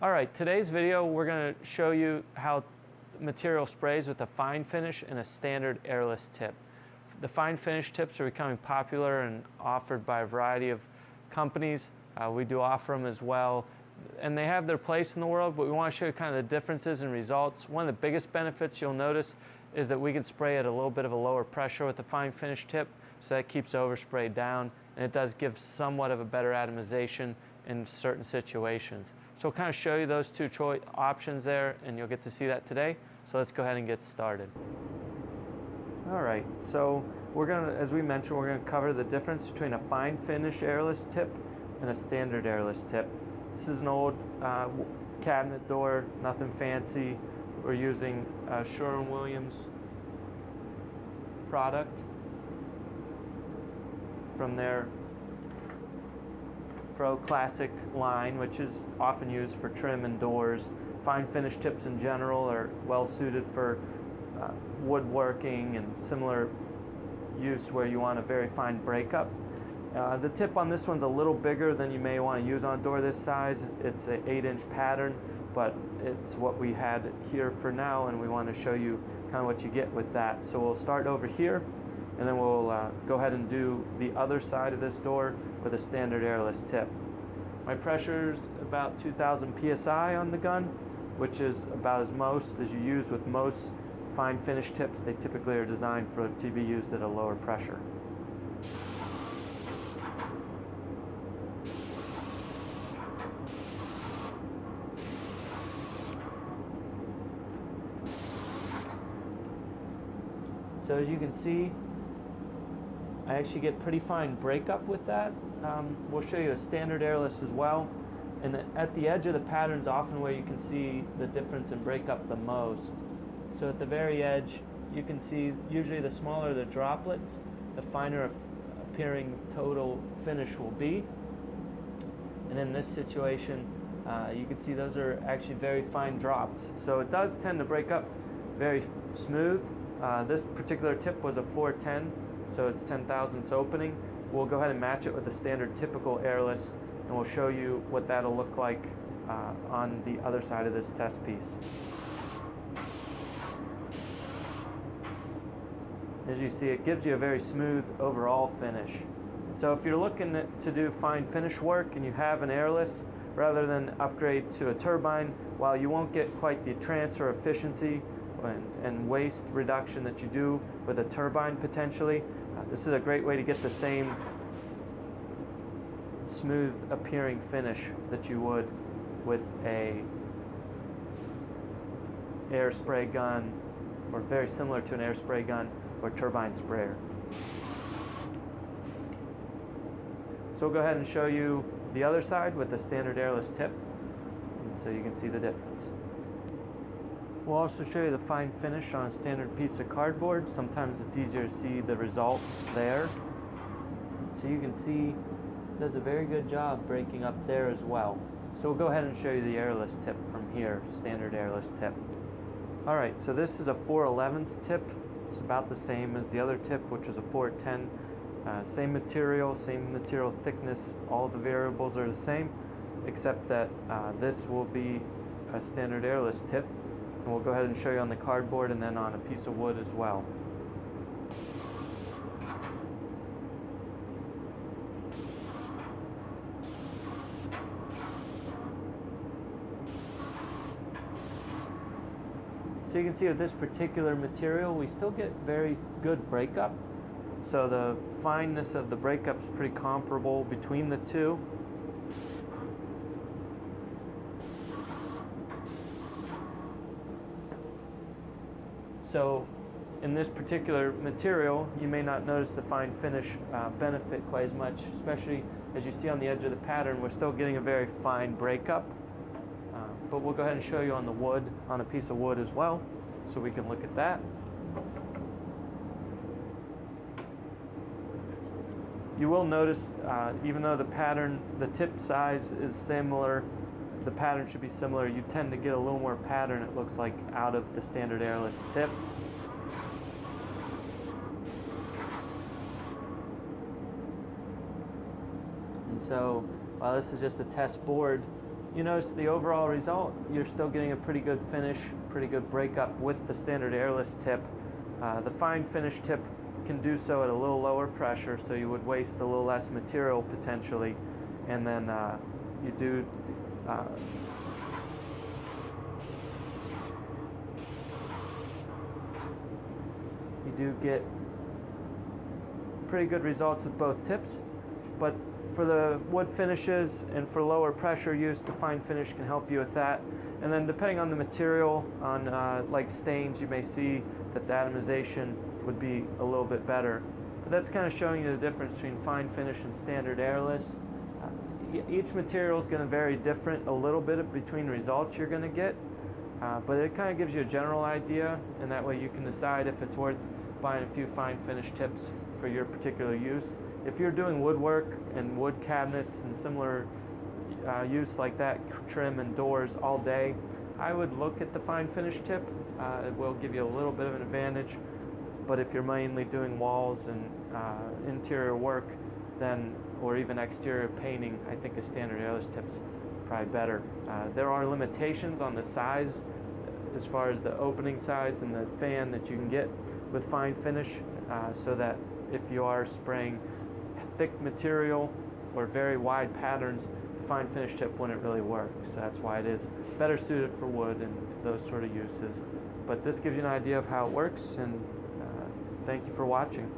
All right, today's video we're going to show you how material sprays with a fine finish and a standard airless tip. The fine finish tips are becoming popular and offered by a variety of companies. We do offer them as well, and they have their place in the world, but we want to show you kind of the differences in results. One of the biggest benefits you'll notice is that we can spray at a little bit of a lower pressure with the fine finish tip, so that keeps overspray down, and it does give somewhat of a better atomization in certain situations. So we'll kind of show you those two options there, and you'll get to see that today. So let's go ahead and get started. All right, so we're going to, as we mentioned, we're going to cover the difference between a fine finish airless tip and a standard airless tip. This is an old cabinet door, nothing fancy. We're using a Sherwin-Williams product from their Pro Classic line, which is often used for trim and doors. Fine finish tips in general are well suited for woodworking and similar use where you want a very fine breakup. The tip on this one's a little bigger than you may want to use on a door this size. It's an 8-inch pattern, but it's what we had here for now, and we want to show you kind of what you get with that. So we'll start over here, and then we'll go ahead and do the other side of this door with a standard airless tip. My pressure's about 2,000 psi on the gun, which is about as most as you use with most fine finish tips. They typically are designed to be used at a lower pressure. So as you can see, I actually get pretty fine breakup with that. We'll show you a standard airless as well. And at the edge of the pattern is often where you can see the difference in breakup the most. So at the very edge, you can see usually the smaller the droplets, the finer appearing total finish will be. And in this situation, you can see those are actually very fine drops. So it does tend to break up very smooth. This particular tip was a 410, so it's 10 thousandths opening. We'll go ahead and match it with a standard typical airless, and we'll show you what that'll look like on the other side of this test piece. As you see, it gives you a very smooth overall finish. So if you're looking to do fine finish work and you have an airless, rather than upgrade to a turbine, while you won't get quite the transfer efficiency and waste reduction that you do with a turbine potentially, this is a great way to get the same smooth appearing finish that you would with a air spray gun, or very similar to an air spray gun or turbine sprayer. So we'll go ahead and show you the other side with the standard airless tip, so you can see the difference. We'll also show you the fine finish on a standard piece of cardboard. Sometimes it's easier to see the result there. So you can see it does a very good job breaking up there as well. So we'll go ahead and show you the airless tip from here, standard airless tip. All right, so this is a 4/11 tip. It's about the same as the other tip, which is a 410. Same material thickness, all the variables are the same, except that this will be a standard airless tip. And we'll go ahead and show you on the cardboard and then on a piece of wood as well. So you can see with this particular material, we still get very good breakup. So the fineness of the breakup is pretty comparable between the two. So in this particular material, you may not notice the fine finish benefit quite as much, especially as you see on the edge of the pattern, we're still getting a very fine breakup. But we'll go ahead and show you on the wood, on a piece of wood as well, so we can look at that. You will notice, even though the pattern, the tip size is similar, the pattern should be similar, you tend to get a little more pattern, it looks like, out of the standard airless tip. And so while this is just a test board, you notice the overall result, you're still getting a pretty good finish, pretty good breakup with the standard airless tip. The fine finish tip can do so at a little lower pressure, so you would waste a little less material potentially, and then you do get pretty good results with both tips. But for the wood finishes and for lower pressure use, the fine finish can help you with that. And then depending on the material, on like stains, you may see that the atomization would be a little bit better. But that's kind of showing you the difference between fine finish and standard airless. Each material is going to vary different a little bit between results you're going to get, but it kind of gives you a general idea, and that way you can decide if it's worth buying a few fine finish tips for your particular use. If you're doing woodwork and wood cabinets and similar use like that, trim and doors all day, I would look at the fine finish tip. It will give you a little bit of an advantage, but if you're mainly doing walls and interior work, then, or even exterior painting, I think a standard airless tip's probably better. There are limitations on the size as far as the opening size and the fan that you can get with fine finish, so that if you are spraying thick material or very wide patterns, the fine finish tip wouldn't really work. So that's why it is better suited for wood and those sort of uses. But this gives you an idea of how it works, and thank you for watching.